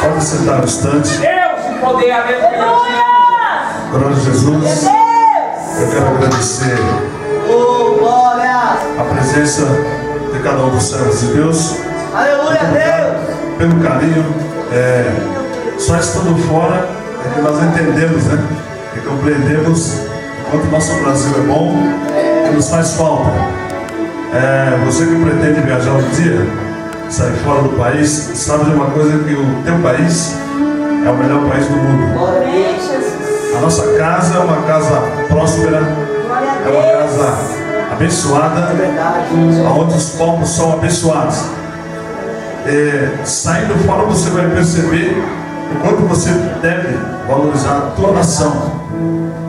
Pode sentar no instante. Deus, poder, aleluia. Glória a Jesus. Eu quero agradecer a presença de cada um dos servos de Deus. Aleluia, Deus. Pelo carinho. Só estando fora é que nós entendemos, né? E compreendemos o quanto o nosso Brasil é bom e nos faz falta. Você que pretende viajar um dia, sair fora do país, sabe de uma coisa, que o teu país é o melhor país do mundo. A nossa casa é uma casa próspera, é uma casa abençoada, onde os povos são abençoados. Saindo fora você vai perceber o quanto você deve valorizar a tua nação.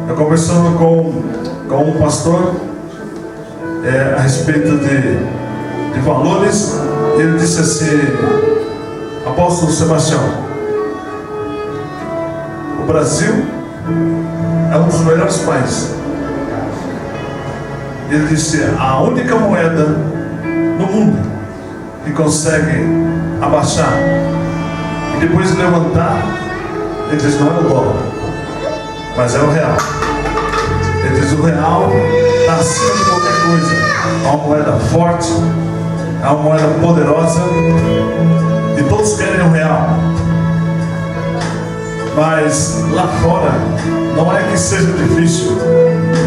Eu conversando com um pastor a respeito de valores, ele disse assim: Apóstolo Sebastião, o Brasil é um dos melhores países. Ele disse: a única moeda no mundo que consegue abaixar e depois levantar, ele diz, não é o dólar, mas é o real. Ele diz, o real está acima de qualquer coisa. É uma moeda forte, é uma moeda poderosa, e todos querem o real. Mas lá fora, não é que seja difícil,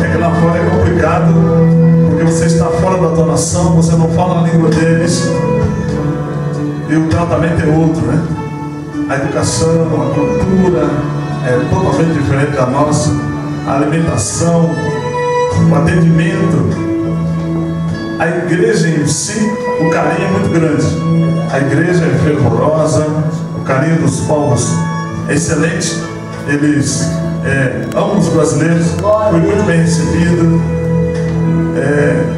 é que lá fora é complicado, porque você está fora da tua nação, você não fala a língua deles, e o tratamento é outro, né? A educação, a cultura é totalmente diferente da nossa, a alimentação, o atendimento, a igreja em si, o carinho é muito grande. A igreja é fervorosa, o carinho dos povos é excelente, eles amam os brasileiros, foi muito bem recebido,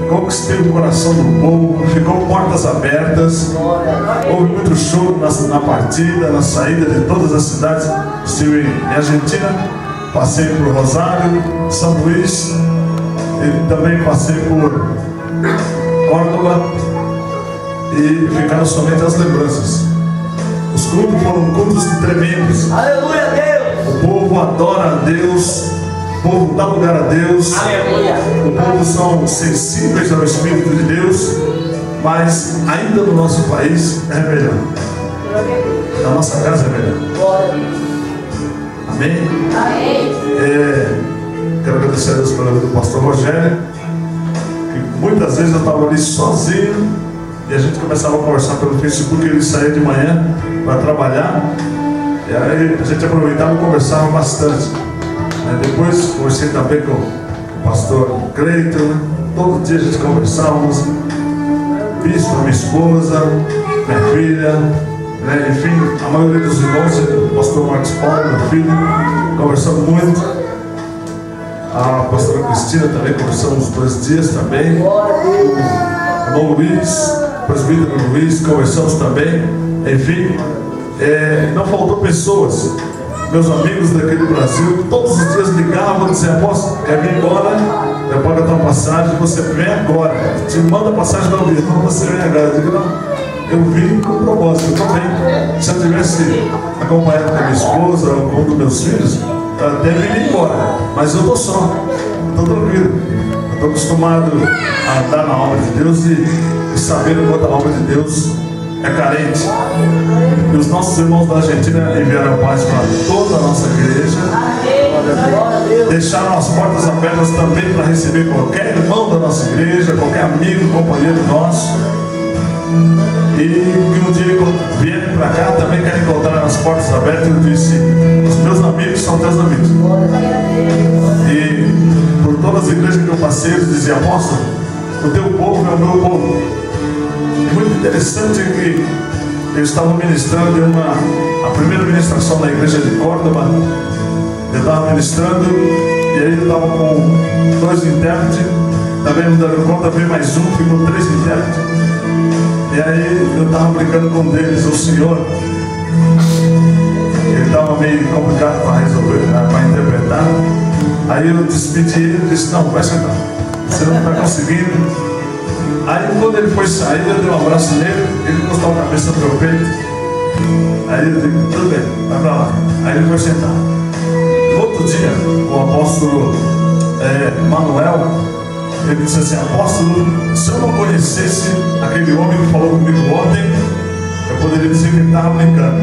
conquistei o coração do povo, ficou portas abertas, houve muito show na partida, na saída de todas as cidades. Estive em Argentina, passei por Rosário, São Luís, e também passei por Córdoba, e ficaram somente as lembranças. Os cultos foram cultos tremendos. Aleluia, Deus. O povo adora a Deus, o povo dá lugar a Deus. Aleluia. O povo são sensíveis ao Espírito de Deus, mas ainda no nosso país é melhor. Na nossa casa é melhor. Amém? Amém. Quero agradecer a Deus pela vida do pastor Rogério, que muitas vezes eu estava ali sozinho e a gente começava a conversar pelo Facebook. Ele saía de manhã para trabalhar, e aí a gente aproveitava e conversava bastante. Depois conversei também com o pastor Cleiton, né? Todo dia a gente conversávamos, bispo, minha esposa, minha filha, né? Enfim, a maioria dos irmãos, o pastor Marcos Paulo, meu filho, conversamos muito. A pastora Cristina também, conversamos 2 dias também. O irmão Luiz, o presbítero Luiz, conversamos também. Enfim, não faltou pessoas. Meus amigos daqui do Brasil, todos os dias ligavam e diziam: apóstolo, quer vir embora? Eu pago a tua passagem, você vem agora. Te manda a passagem da vida, não, você vem agora. Eu digo, não, eu vim com propósito, eu também. Se eu tivesse acompanhado com a minha esposa ou com um dos meus filhos, eu até vim embora. Mas eu estou só, estou tranquilo. Eu estou acostumado a andar na obra de Deus e saber o quanto a obra de Deus é carente. E os nossos irmãos da Argentina enviaram paz para toda a nossa igreja. Deixaram as portas abertas também para receber qualquer irmão da nossa igreja, qualquer amigo, companheiro nosso. E que um dia vierem para cá também querem encontrar as portas abertas. Eu disse: os meus amigos são teus amigos. E por todas as igrejas que eu passei, eles diziam: apóstolo, o teu povo é o meu povo. É muito interessante que eu estava ministrando a primeira ministração da igreja de Córdoba. Eu estava ministrando e aí eu estava com 2 intérpretes, também me dando conta, veio mais um, ficou 3 intérpretes. E aí eu estava brincando com um deles, o senhor. Ele estava meio complicado para resolver, para interpretar. Aí eu despedi ele e disse: não, vai sentar, você não está conseguindo. Aí quando ele foi sair, eu dei um abraço nele, ele encostou a cabeça no meu peito. Aí eu digo, tudo bem, vai pra lá. Aí ele foi sentar. No outro dia, o apóstolo Manuel, ele disse assim: apóstolo, se eu não conhecesse aquele homem que falou comigo ontem, eu poderia dizer que ele estava brincando.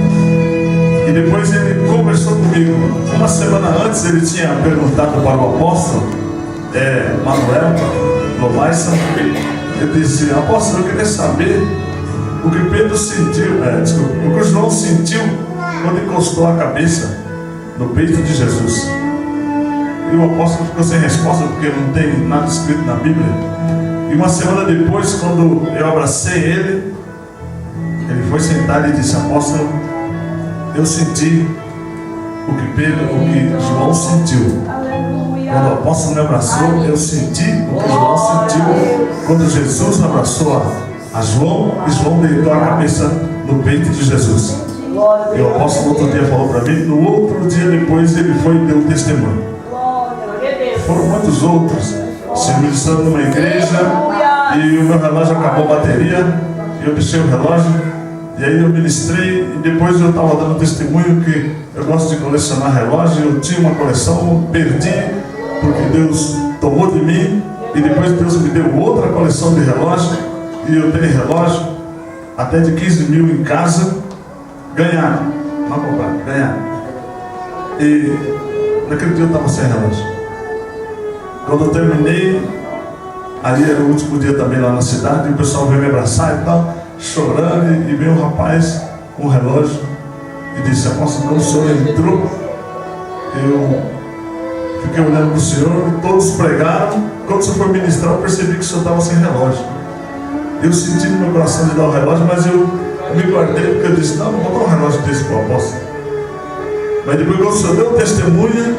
E depois ele conversou comigo. Uma semana antes ele tinha perguntado para o apóstolo Manuel Lobaissa. Ele disse: apóstolo, eu queria saber o que Pedro sentiu, o que o João sentiu quando encostou a cabeça no peito de Jesus. E o apóstolo ficou sem resposta, porque não tem nada escrito na Bíblia. E uma semana depois, quando eu abracei ele foi sentar e disse: apóstolo, eu senti o que João sentiu. Quando o apóstolo me abraçou, eu senti o que João sentiu quando Jesus abraçou a João, e João deitou a cabeça no peito de Jesus. E o apóstolo outro dia falou para mim, no outro dia depois ele foi e deu testemunho. Foram muitos outros, se ministrando numa igreja, e o meu relógio acabou a bateria, e eu deixei o relógio, e aí eu ministrei, e depois eu estava dando testemunho que eu gosto de colecionar relógio. Eu tinha uma coleção, perdi, porque Deus tomou de mim, e depois Deus me deu outra coleção de relógio, e eu tenho relógio até de 15 mil em casa, ganhar, não comprar, ganhar. E naquele dia eu estava sem relógio. Quando eu terminei, ali era o último dia também lá na cidade, e o pessoal veio me abraçar e tal, chorando, e veio um rapaz com um relógio e disse: apóstolo, quando o senhor entrou, eu fiquei olhando para o senhor, todos pregaram, quando o senhor foi ministrar, eu percebi que o senhor estava sem relógio. Eu senti no meu coração de dar o relógio, mas eu me guardei, porque eu disse: não vou dar um relógio desse para o apóstolo. Mas depois, quando o senhor deu testemunha,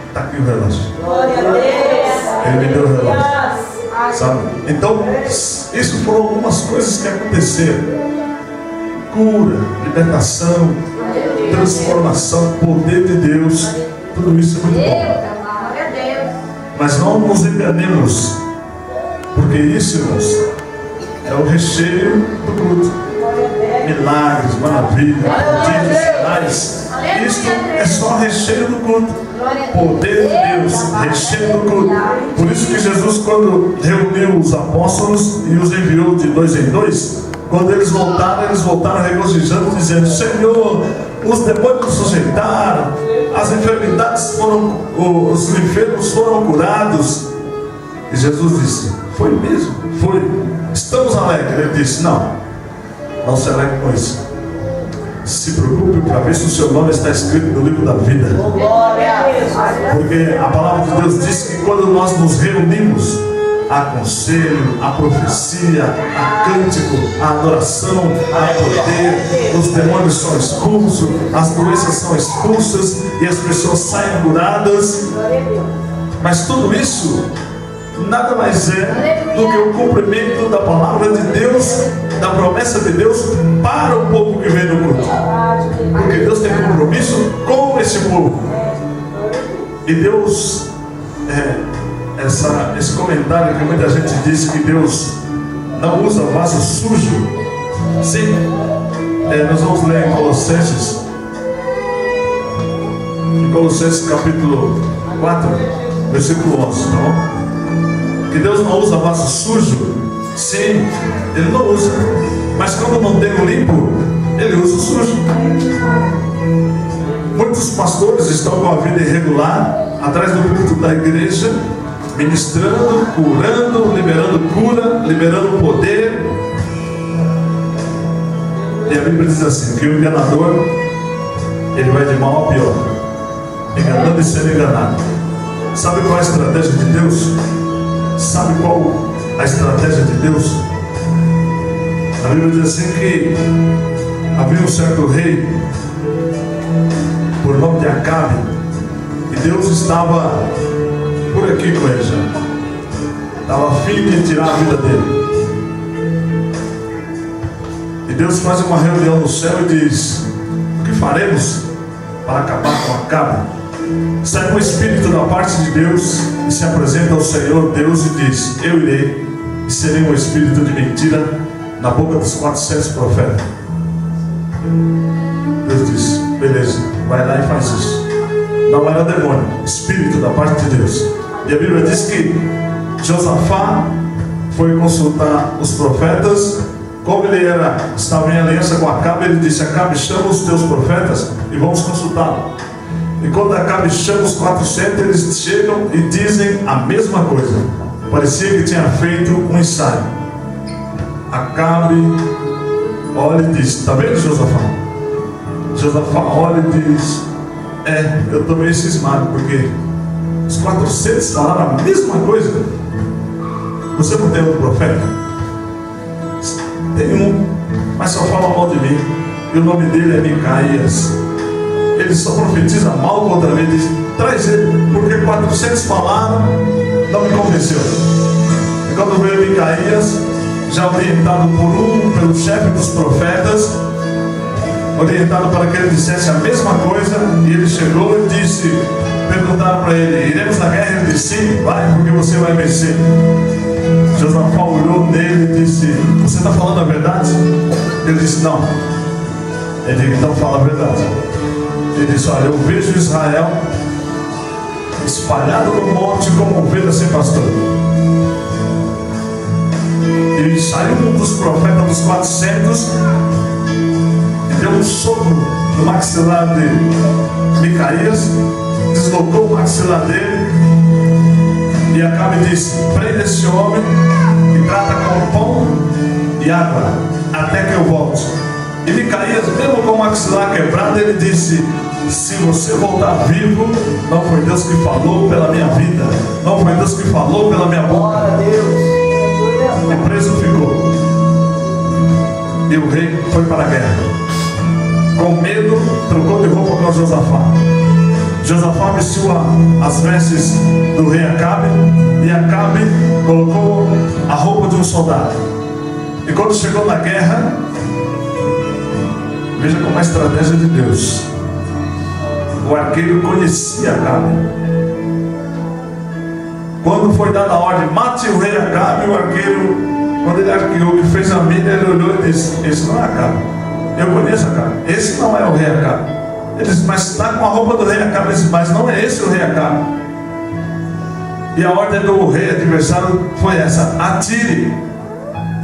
está aqui o relógio. Glória a Deus. Ele me deu o relógio. Sabe? Então, isso foram algumas coisas que aconteceram: cura, libertação, transformação, poder de Deus. Tudo isso é muito bom. Mas não nos enganemos, porque isso, irmãos, é o recheio do culto. Milagres, maravilhas, prodígios, sinais. Isso é só recheio do culto. Poder de Deus, recheio do culto. Por isso que Jesus, quando reuniu os apóstolos e os enviou de 2 em 2, quando eles voltaram regozijando, dizendo: Senhor, os demônios nos sujeitaram, as enfermidades os enfermos foram curados. E Jesus disse: foi mesmo? Foi. Estamos alegres. Ele disse: não se alegre com isso. Se preocupe para ver se o seu nome está escrito no livro da vida. Porque a palavra de Deus diz que quando nós nos reunimos, há conselho, há profecia, há cântico, há adoração, há poder, os demônios são expulsos, as doenças são expulsas e as pessoas saem curadas. Mas tudo isso nada mais é do que o cumprimento da palavra de Deus, da promessa de Deus para o povo que vem no culto. Porque Deus tem compromisso com esse povo. E Deus, esse comentário que muita gente diz que Deus não usa vaso sujo. Sim, nós vamos ler em Colossenses capítulo 4, versículo 11, tá bom? Que Deus não usa vaso sujo. Sim, Ele não usa. Mas quando não tem o limpo, Ele usa o sujo. Muitos pastores estão com a vida irregular atrás do púlpito da igreja, ministrando, curando, liberando cura, liberando poder. E a Bíblia diz assim, que o enganador, ele vai de mal a pior, enganando e sendo enganado. Sabe qual é a estratégia de Deus? Sabe qual a estratégia de Deus? A Bíblia diz assim que havia um certo rei por nome de Acabe, e Deus estava por aqui com ele já. Estava a fim de tirar a vida dele. E Deus faz uma reunião no céu e diz: o que faremos para acabar com Acabe? Sai um espírito da parte de Deus e se apresenta ao Senhor Deus e diz: eu irei e serei um espírito de mentira na boca dos 400 profetas. Deus disse: beleza, vai lá e faz isso. Não era demônio, espírito da parte de Deus. E a Bíblia diz que Josafá foi consultar os profetas. Como ele estava em aliança com Acabe, ele disse: Acabe, chama os teus profetas e vamos consultá-lo. E quando Acabe chama os 400, eles chegam e dizem a mesma coisa. Parecia que tinha feito um ensaio. Acabe olha e diz: está vendo, Josafá? Josafá olha e diz: eu estou meio cismado, porque os 400 falaram a mesma coisa. Você não tem outro profeta? Tem um, mas só fala mal de mim, e o nome dele é Micaías. Ele só profetiza mal contra mim. Diz: traz ele, porque 400 falaram, não me convenceu. E quando veio Micaías, já orientado pelo chefe dos profetas, orientado para que ele dissesse a mesma coisa, e ele chegou e disse, perguntaram para ele: iremos na guerra? Ele disse: sim, vai, porque você vai vencer. Josafá olhou nele e disse: você está falando a verdade? Ele disse: não. Ele disse: então fala a verdade. Ele disse: olha, eu vejo Israel espalhado no monte como ovelha sem pastor. E saiu um dos profetas dos 400 e deu um soco no maxilar de Micaías, deslocou o maxilar dele, e Acabe disse: prenda esse homem e trata com pão e água até que eu volte. E Micaías, mesmo com o maxilar quebrado, ele disse: se você voltar vivo, não foi Deus que falou pela minha vida, não foi Deus que falou pela minha boca. E preso ficou. E o rei foi para a guerra. Com medo, trocou de roupa com Josafá. Josafá vestiu as vestes do rei Acabe, e Acabe colocou a roupa de um soldado. E quando chegou na guerra, veja como é a estratégia de Deus. O arqueiro conhecia Acabe. Quando foi dada a ordem: mate o rei Acabe, o arqueiro, quando ele arqueou e fez a mira, ele olhou e disse: esse não é Acabe. Eu conheço Acabe. Esse não é o rei Acabe. Ele disse: mas está com a roupa do rei Acabe. Ele disse: mas não é esse o rei Acabe. E a ordem do rei adversário foi essa: atire.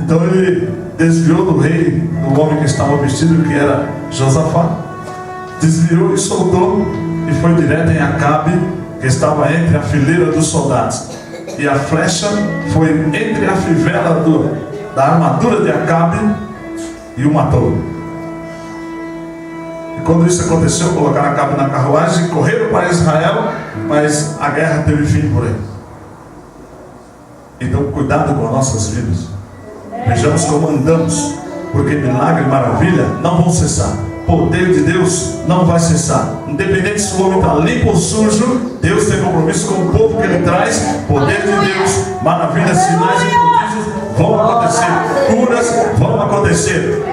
Então ele desviou do rei, do homem que estava vestido, que era Josafá. Desviou e soltou, e foi direto em Acabe, que estava entre a fileira dos soldados. E a flecha foi entre a fivela da armadura de Acabe e o matou. E quando isso aconteceu, colocaram Acabe na carruagem e correram para Israel, mas a guerra teve fim por aí. Então cuidado com as nossas vidas. Vejamos como andamos, porque milagre e maravilha não vão cessar. Poder de Deus não vai cessar. Independente se o homem está limpo ou sujo, Deus tem compromisso com o povo que ele traz. Poder de Deus, maravilhas, sinais e prodígios vão acontecer. Curas vão acontecer.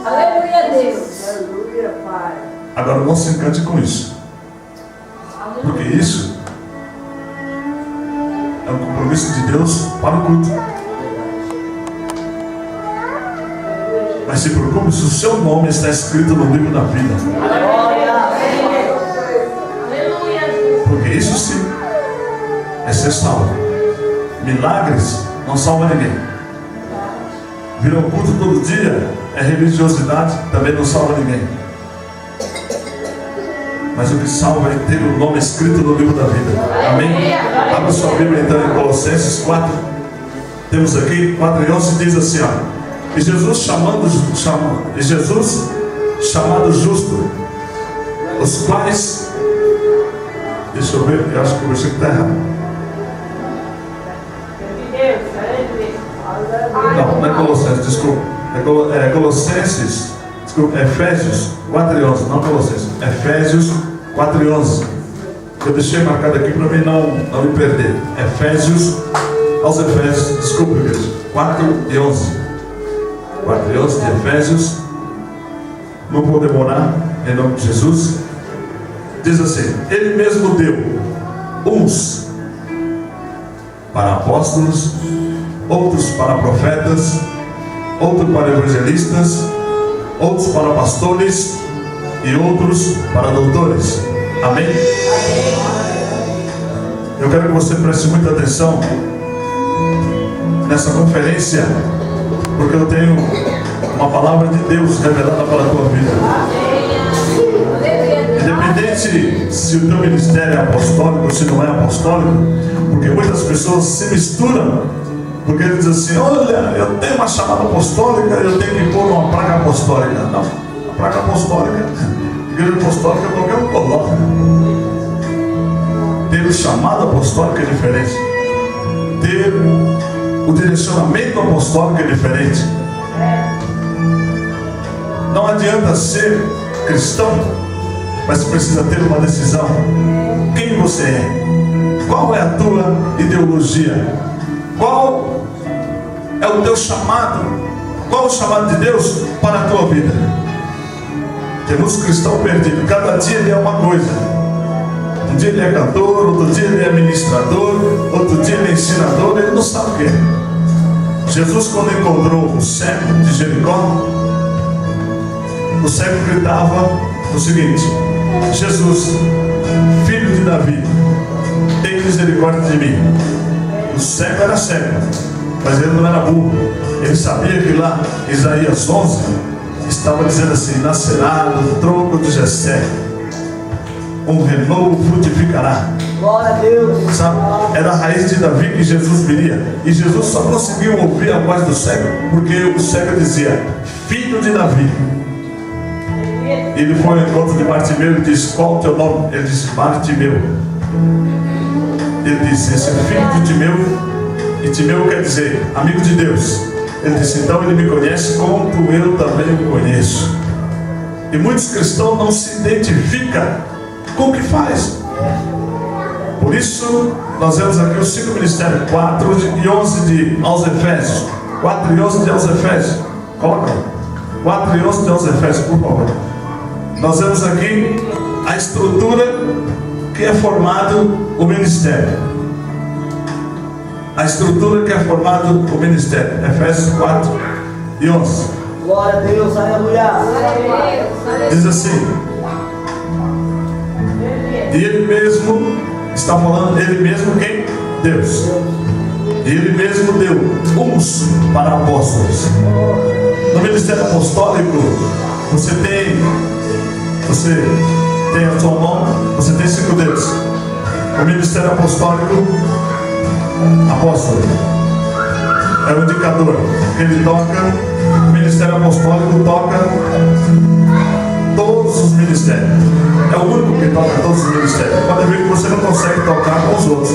Aleluia, Deus. Agora não se encante com isso, porque isso é um compromisso de Deus para o culto. Mas se preocupe se o seu nome está escrito no livro da vida. Porque isso sim é ser salvo. Milagres não salvam ninguém. Vir ao culto todo dia é religiosidade, também não salva ninguém. Mas o que salva é ter o nome escrito no livro da vida. Amém? Abra sua Bíblia então em Colossenses 4. Temos aqui 4 e 11, diz assim, ó: e Jesus chamado justo, os quais, deixa eu ver, eu acho que o versículo está errado. Não é Colossenses, desculpa. É Colossenses, desculpa, Efésios 4 e 11, não Colossenses. Efésios 4 e 11. Eu deixei marcado aqui para mim não me perder. Efésios, aos Efésios, desculpa, igreja, 4 e 11. 4 e 11 de Efésios. Não vou demorar, em nome de Jesus. Diz assim: ele mesmo deu uns para apóstolos, outros para profetas, outros para evangelistas, outros para pastores e outros para doutores. Amém? Eu quero que você preste muita atenção nessa conferência, porque eu tenho uma palavra de Deus revelada para a tua vida. Independente se o teu ministério é apostólico ou se não é apostólico, porque muitas pessoas se misturam, porque eles dizem assim: olha, eu tenho uma chamada apostólica, eu tenho que pôr uma praga apostólica. Não, a praga apostólica, a igreja apostólica qualquer um coloca. Ter o chamado apostólico é diferente. Ter o direcionamento apostólico é diferente. Não adianta ser cristão, mas precisa ter uma decisão. Quem você é? Qual é a tua ideologia? Qual é o teu chamado? Qual o chamado de Deus para a tua vida? Temos cristão perdido. Cada dia ele é uma coisa. Um dia ele é cantor, outro dia ele é ministrador, outro dia ele é ensinador, ele não sabe o que é. Jesus, quando encontrou o cego de Jericó, o cego gritava o seguinte: Jesus, filho de Davi, tem misericórdia de mim. O cego era cego, mas ele não era burro. Ele sabia que lá, em Isaías 11, estava dizendo assim: nascerá no tronco de Jessé um renovo frutificará. Glória a Deus. Sabe? Era a raiz de Davi que Jesus viria. E Jesus só conseguiu ouvir a voz do cego porque o cego dizia: filho de Davi. Ele foi ao encontro de Bartimeu e disse: qual o teu nome? Ele disse: Bartimeu. Ele disse: esse é filho de Timeu. E Timeu quer dizer amigo de Deus. Ele disse: então ele me conhece como eu também o conheço. E muitos cristãos não se identificam com o que faz. Por isso nós vemos aqui os 5 ministérios, 4 e 11 aos Efésios. 4 e 11 aos Efésios. Coloca 4 e 11 aos Efésios, por favor. Nós vemos aqui a estrutura que é formado o ministério. A estrutura que é formado o ministério. Efésios 4 e 11. Glória a Deus, aleluia. Diz assim: e ele mesmo está falando, ele mesmo quem? Deus. E ele mesmo deu uns para apóstolos. No ministério apostólico, você tem a sua mão, você tem 5 dedos. O ministério apostólico, apóstolo, é o indicador. Ele toca, o ministério apostólico toca todos os ministérios. É o único que toca todos os ministérios. Pode ver que você não consegue tocar com os outros,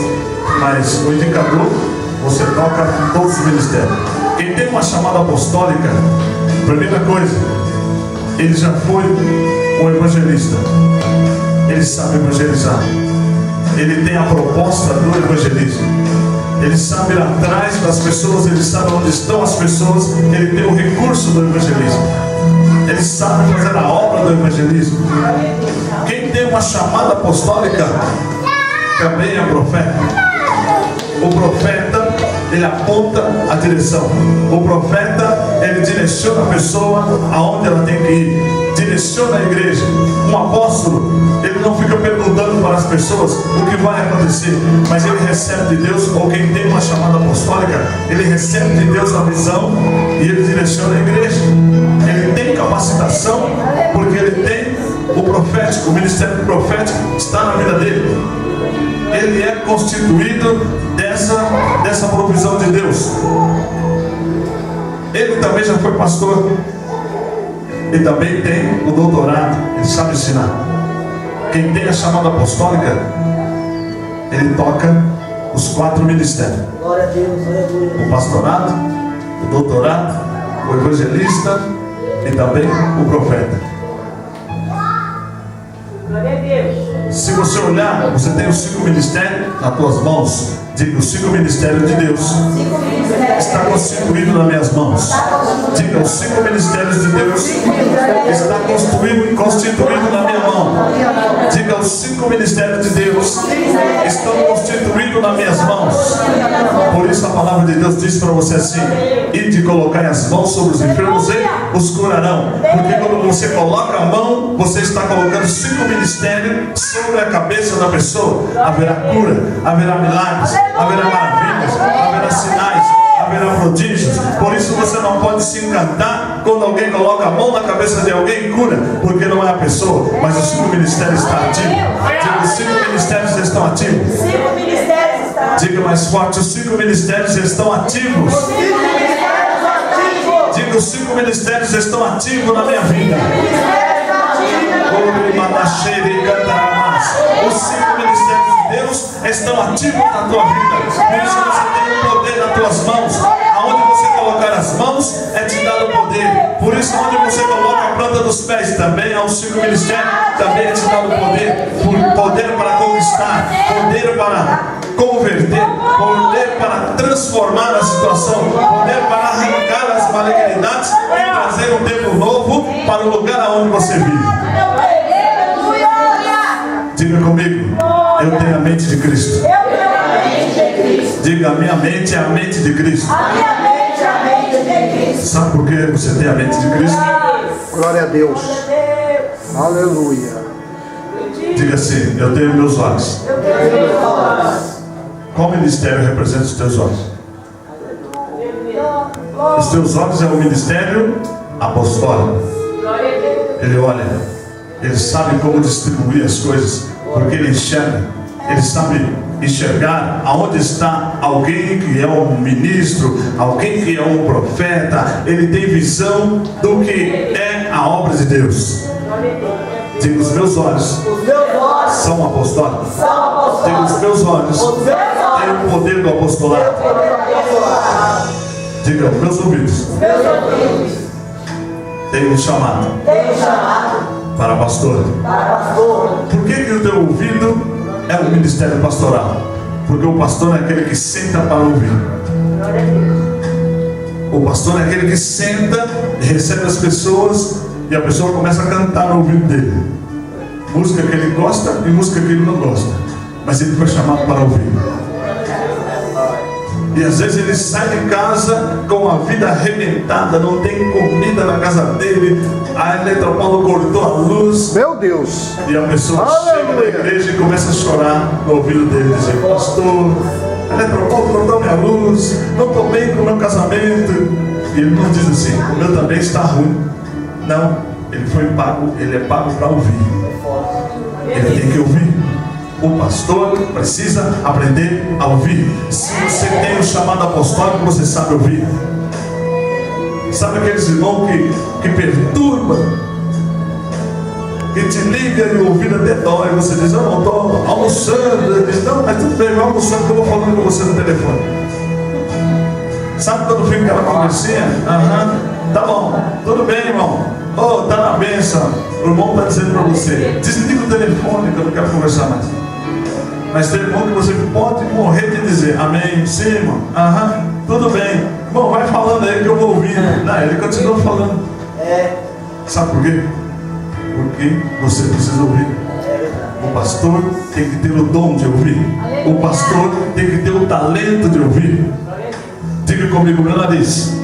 mas o indicador, você toca todos os ministérios. Quem tem uma chamada apostólica, primeira coisa, ele já foi um evangelista. Ele sabe evangelizar. Ele tem a proposta do evangelismo. Ele sabe ir atrás das pessoas, ele sabe onde estão as pessoas, ele tem o recurso do evangelismo. Ele sabe fazer a obra do evangelismo. Quem tem uma chamada apostólica também é profeta. O profeta, ele aponta a direção. O profeta, ele direciona a pessoa aonde ela tem que ir. Direciona a igreja. Um apóstolo, ele não fica perguntando para as pessoas o que vai acontecer, mas ele recebe de Deus, ou quem tem uma chamada apostólica, ele recebe de Deus a visão e ele direciona a igreja. Ele tem capacitação porque ele tem o profético, o ministério profético está na vida dele. Ele é constituído dessa provisão de Deus. Ele também já foi pastor. Ele também tem o doutorado. Ele sabe ensinar. Quem tem a chamada apostólica, ele toca os 4 ministérios: Glória a Deus, aleluia. o pastorado, o doutorado, o evangelista e também o profeta. Glória a Deus. Se você olhar, você tem os 5 ministérios nas tuas mãos. Diga: os 5 ministérios de Deus está constituído nas minhas mãos. Diga, os 5 ministérios de Deus está constituído na minha mão. Diga, os 5 ministérios de Deus estão constituídos nas minhas mãos. Por isso a palavra de Deus diz para você assim: ide colocar as mãos sobre os enfermos e os curarão. Porque quando você coloca a mão, você está colocando 5 ministérios sobre a cabeça da pessoa. Haverá cura, haverá milagres, haverá maravilhas, haverá sinais, haverá prodígios. Por isso você não pode se encantar quando alguém coloca a mão na cabeça de alguém e cura, porque não é a pessoa, mas os 5 ministérios estão ativos. Diga, os 5 ministérios estão ativos. Diga mais forte, os 5 ministérios estão ativos. Diga, os 5 ministérios estão ativos na minha vida. Os 5 ministérios de Deus estão ativos na tua vida. Por isso você tem o poder nas tuas mãos. Aonde você colocar as mãos é te dado o poder. Por isso onde você coloca a planta dos pés também há os 5 ministérios, também é te dado o poder. Poder para conquistar, poder para converter, poder para transformar a situação, poder para arrancar as malignidades e trazer um tempo novo para o lugar onde você vive. Diga comigo, eu tenho a mente de Cristo. Diga, a minha mente é a mente de Cristo. Sabe por que você tem a mente de Cristo? Glória a Deus. Aleluia. Diga assim, eu tenho meus olhos. Qual ministério representa os teus olhos? Os teus olhos é o ministério apostólico. Ele olha, ele sabe como distribuir as coisas, porque ele enxerga, ele sabe enxergar aonde está alguém que é um ministro, alguém que é um profeta. Ele tem visão do que é a obra de Deus. Diga, os meus olhos são apostólicos. Diga, os meus olhos têm o poder do apostolado. Diga, os meus ouvidos têm um chamado para pastor. Por que o teu ouvido é o ministério pastoral? Porque o pastor é aquele que senta para ouvir. O pastor é aquele que senta e recebe as pessoas, e a pessoa começa a cantar no ouvido dele. Música que ele gosta e música que ele não gosta, mas ele foi chamado para ouvir. E às vezes ele sai de casa com a vida arrebentada, não tem comida na casa dele, a Eletropaulo cortou a luz. Meu Deus! E a pessoa chega na igreja e começa a chorar no ouvido dele, dizendo: pastor, a Eletropaulo cortou minha luz, não estou bem com o meu casamento. E ele não diz assim: o meu também está ruim. Não, ele foi pago, ele é pago para ouvir. Ele tem que ouvir. O pastor precisa aprender a ouvir. Se você tem o chamado apostólico, você sabe ouvir. Sabe aqueles irmãos que perturbam, que te ligam e o ouvido até dói. Você diz: eu não estou almoçando. Ele diz: não, mas tudo bem, vai almoçando que eu vou falando com você no telefone. Sabe quando fica aquela conversinha? Tá bom, tudo bem, irmão. Oh, tá na bênção. O irmão está dizendo para você: desliga o telefone que eu não quero conversar mais. Mas tem irmão que você pode morrer de dizer: amém, sim, irmão, tudo bem, irmão, vai falando aí que eu vou ouvir. Não, ele continua falando. Sabe por quê? Porque você precisa ouvir. O pastor tem que ter o dom de ouvir. O pastor tem que ter o talento de ouvir. Diga comigo: meu nariz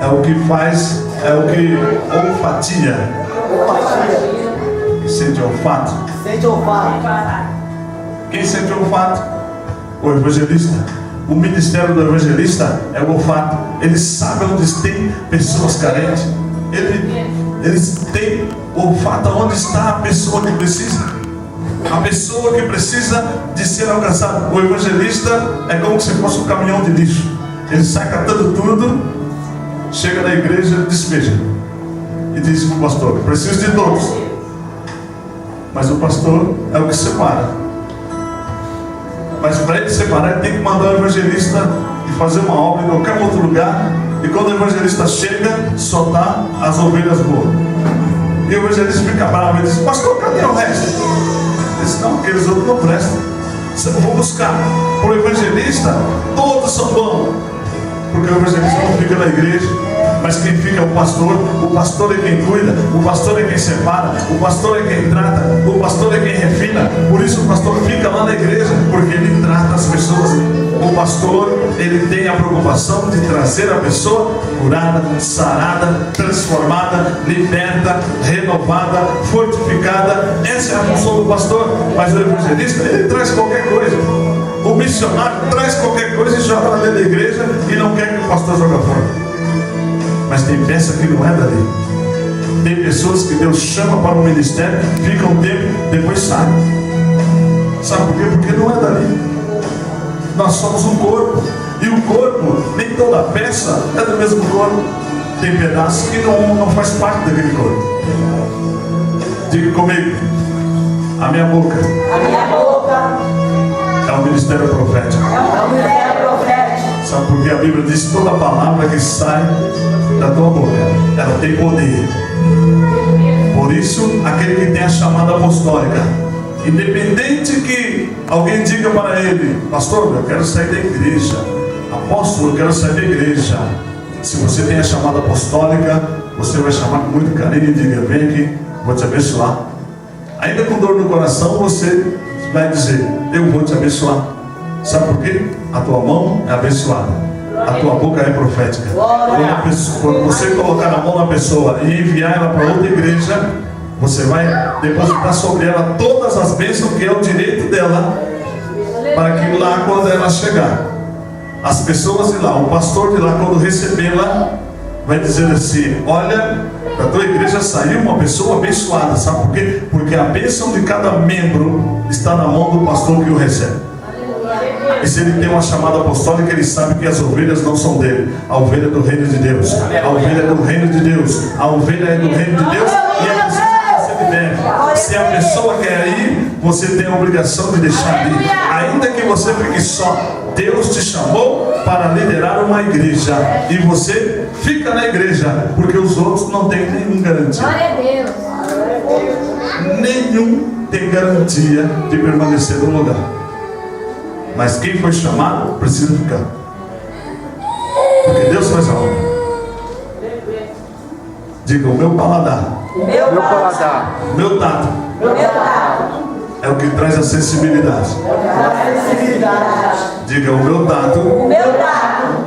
é o que faz, é o que olfatia. Sente olfato. Quem sente o olfato? O evangelista. O ministério do evangelista é o olfato. Ele sabe onde tem pessoas carentes. Eles têm o olfato onde está a pessoa que precisa. A pessoa que precisa de ser alcançada. O evangelista é como se fosse um caminhão de lixo. Ele sai catando tudo, chega na igreja, despeja e diz para o pastor: preciso de todos. Mas o pastor é o que separa. Mas para ele separar, ele tem que mandar o evangelista e fazer uma obra em qualquer outro lugar. E quando o evangelista chega, soltar as ovelhas boas. E o evangelista fica bravo e diz: pastor, cadê o resto? Ele diz: não, aqueles outros não prestam. Eu vou buscar. Para o evangelista, todos são bons. Porque o evangelista não fica na igreja, mas quem fica é o pastor é quem cuida, o pastor é quem separa, o pastor é quem trata, o pastor é quem refina. Por isso o pastor fica lá na igreja, porque ele trata as pessoas. O pastor, ele tem a preocupação de trazer a pessoa curada, sarada, transformada, liberta, renovada, fortificada. Essa é a função do pastor. Mas o evangelista, ele traz qualquer coisa. O missionário traz qualquer coisa e joga lá dentro da igreja e não quer que o pastor jogue fora. Mas tem peça que não é dali. Tem pessoas que Deus chama para o ministério, ficam um tempo, depois saem. Sabe por quê? Porque não é dali. Nós somos um corpo. E o corpo, nem toda peça é do mesmo corpo. Tem pedaços que não faz parte daquele corpo. Diga comigo. A minha boca. A minha boca É um ministério profético. é uma mulher profética. Sabe por que a Bíblia diz toda palavra que sai da tua boca, ela tem poder. Por isso, aquele que tem a chamada apostólica, independente que alguém diga para ele: pastor, eu quero sair da igreja, apóstolo, eu quero sair da igreja. Se você tem a chamada apostólica, você vai chamar com muito carinho e diga: vem aqui, vou te abençoar. Ainda com dor no coração, você vai dizer: eu vou te abençoar. Sabe por quê? A tua mão é abençoada, a tua boca é profética. Quando você colocar a mão na pessoa e enviar ela para outra igreja, você vai depositar sobre ela todas as bênçãos que é o direito dela, para que lá, quando ela chegar, as pessoas de lá, o pastor de lá, quando recebê-la, vai dizer assim: olha, da tua igreja saiu uma pessoa abençoada. Sabe por quê? Porque a bênção de cada membro está na mão do pastor que o recebe. E se ele tem uma chamada apostólica, ele sabe que as ovelhas não são dele. A ovelha é do reino de Deus. A ovelha é do reino de Deus. A ovelha é do reino de Deus e é preciso que você libere. Se a pessoa quer ir, você tem a obrigação de deixar de ir. Ainda que você fique só, Deus te chamou para liderar uma igreja. E você fica na igreja, porque os outros não têm nenhuma garantia. Glória a Deus. Nenhum tem garantia de permanecer no lugar. Mas quem foi chamado precisa ficar. Porque Deus faz a obra. Diga: o meu paladar, Meu paladar, o meu tato, Meu tato é o que traz a sensibilidade. é a sensibilidade. Diga: o meu tato O meu tato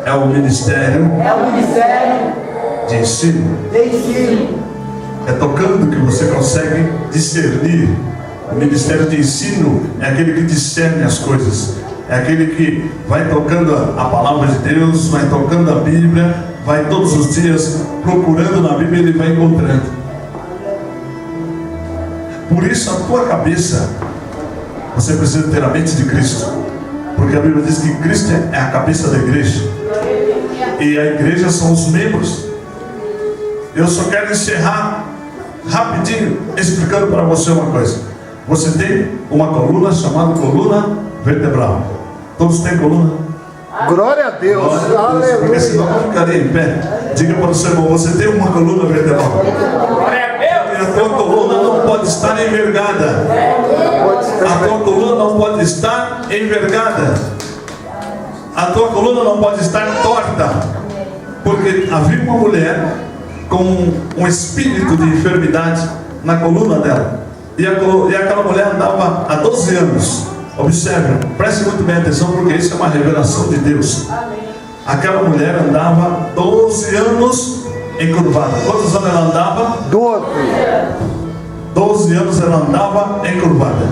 é o ministério é o ministério de ensino. de ensino. É tocando que você consegue discernir. O ministério de ensino é aquele que discerne as coisas. É aquele que vai tocando a palavra de Deus, vai tocando a Bíblia, vai todos os dias procurando na Bíblia, ele vai encontrando. Por isso a tua cabeça, você precisa ter a mente de Cristo. Porque a Bíblia diz que Cristo é a cabeça da igreja. E a igreja são os membros. Eu só quero encerrar rapidinho explicando para você uma coisa. Você tem uma coluna chamada coluna vertebral. Todos têm coluna? glória a Deus, Porque senão aleluia. não ficaria em pé. Diga para o seu irmão: você tem uma coluna vertebral. Glória a Deus. E a tua coluna não pode estar envergada. A tua coluna não pode estar envergada. A tua coluna não pode estar torta. Porque havia uma mulher com um espírito de enfermidade na coluna dela. E aquela mulher andava há 12 anos. Observe, preste muito bem atenção, porque isso é uma revelação de Deus. Aquela mulher andava 12 anos encurvada. Quantos anos ela andava? 12 anos ela andava encurvada.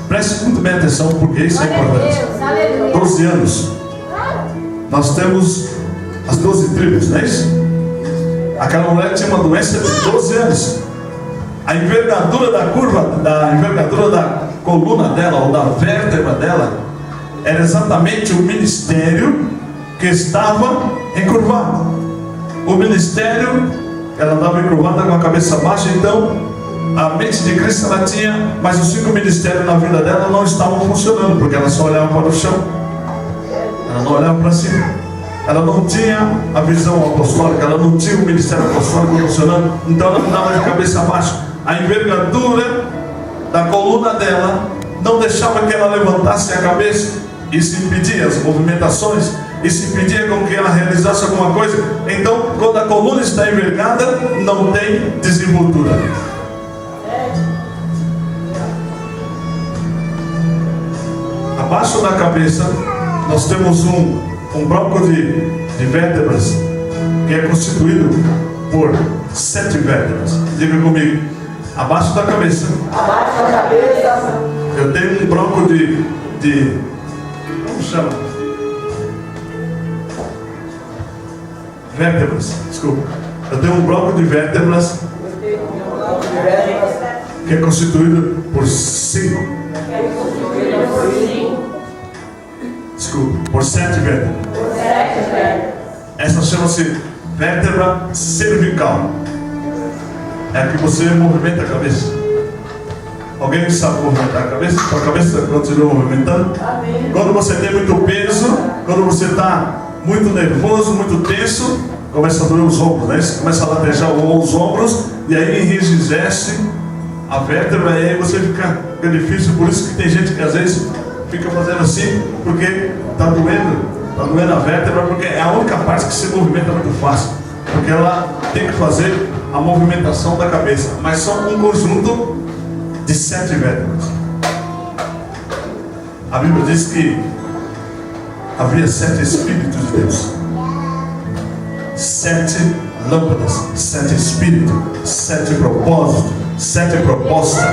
Preste muito bem atenção, porque isso é Glória a importante. Deus. Aleluia. 12 anos. Nós temos as 12 tribos, não é isso? Aquela mulher tinha uma doença de 12 anos. A envergadura da envergadura da coluna dela, ou da vértebra dela, era exatamente o ministério que estava encurvado. O ministério, ela andava encurvada com a cabeça baixa, então a mente de Cristo ela tinha, mas os 5 ministérios na vida dela não estavam funcionando, porque ela só olhava para o chão, ela não olhava para cima. Ela não tinha a visão apostólica, ela não tinha o ministério apostólico funcionando, então ela andava de cabeça baixa. A envergadura da coluna dela, não deixava que ela levantasse a cabeça. Isso impedia as movimentações, isso impedia com que ela realizasse alguma coisa. Então, quando a coluna está envergada, não tem desenvoltura. Abaixo da cabeça, nós temos um bloco de vértebras que é constituído por 7 vértebras. Diga comigo. Abaixo da cabeça. Abaixo da cabeça. Eu tenho um bloco de como chama? Vértebras. Desculpa. Eu tenho um bloco de vértebras que é constituído por 5. Desculpa. Por 7 vértebras. Essa chama-se vértebra cervical. É a que você movimenta a cabeça. Alguém sabe movimentar a cabeça? A cabeça continua movimentando? Amém. Quando você tem muito peso, quando você está muito nervoso, muito tenso, começa a doer os ombros, né? Você começa a latejar os ombros e aí enrijece a vértebra e aí você fica difícil. Por isso que tem gente que às vezes fica fazendo assim, porque está doendo a vértebra, porque é a única parte que se movimenta muito fácil, porque ela tem que fazer a movimentação da cabeça, mas são um conjunto de 7 vértebras. A Bíblia diz que havia 7 Espíritos de Deus, 7 lâmpadas, 7 Espíritos, 7 propósitos, 7 propostas.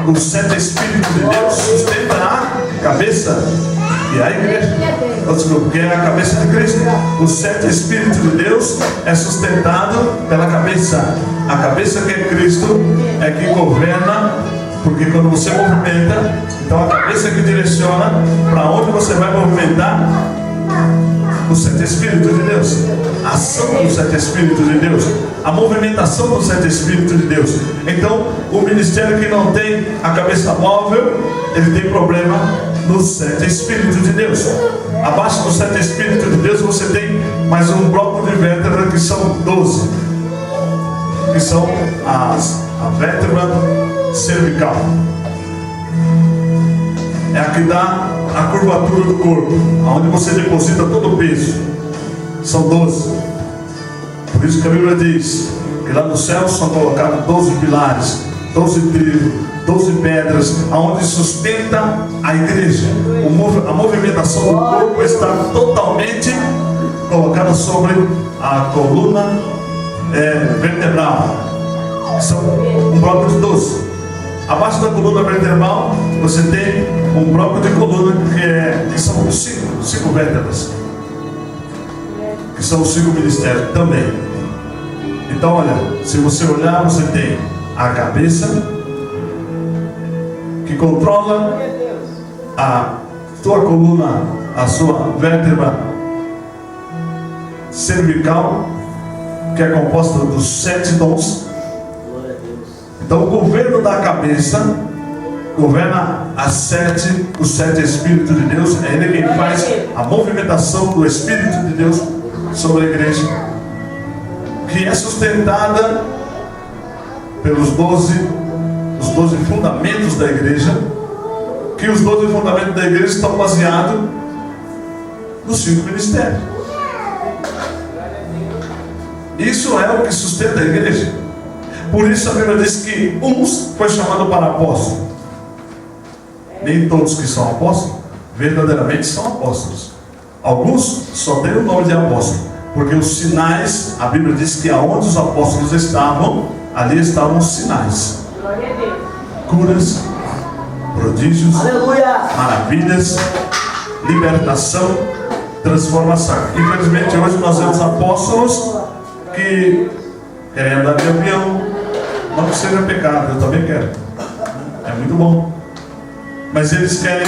Os 7 Espíritos de Deus sustentam a cabeça e a igreja. Desculpa, que é a cabeça de Cristo. Os 7 Espíritos de Deus é sustentado pela cabeça. A cabeça que é Cristo é que governa, porque quando você movimenta, então a cabeça que direciona para onde você vai movimentar os 7 Espíritos de Deus. A ação dos 7 Espíritos de Deus, a movimentação dos 7 Espíritos de Deus. Então, o ministério que não tem a cabeça móvel, ele tem problema nos 7 Espíritos de Deus. Abaixo dos 7 Espíritos de Deus, você tem mais um bloco de vértebra que são 12, que são a vértebra cervical. É a que dá a curvatura do corpo, onde você deposita todo o peso. São 12. Por isso que a Bíblia diz que lá no céu são colocados 12 pilares, 12 trilhos, 12 pedras, aonde sustenta a igreja. A movimentação do corpo está totalmente colocada sobre a coluna vertebral. São um bloco de 12. Abaixo da coluna vertebral você tem um bloco de coluna que são 5 vértebras, que são os 5 ministérios também. Então olha, se você olhar, você tem a cabeça, que controla a tua coluna, a sua vértebra cervical, que é composta dos 7 dons. Então o governo da cabeça governa os 7 Espíritos de Deus. É ele quem faz a movimentação do Espírito de Deus sobre a igreja, que é sustentada pelos 12 fundamentos da igreja, que os 12 fundamentos da igreja estão baseados nos 5 ministérios. Isso é o que sustenta a igreja. Por isso a Bíblia diz que uns foi chamado para apóstolo. Nem todos que são apóstolos verdadeiramente são apóstolos. Alguns só têm o nome de apóstolo, porque os sinais, a Bíblia diz que aonde os apóstolos estavam, ali estavam os sinais: curas, prodígios, Aleluia. maravilhas, libertação, transformação. Infelizmente hoje nós vemos apóstolos que querem andar de avião. Não que seja pecado, eu também quero, é muito bom, mas eles querem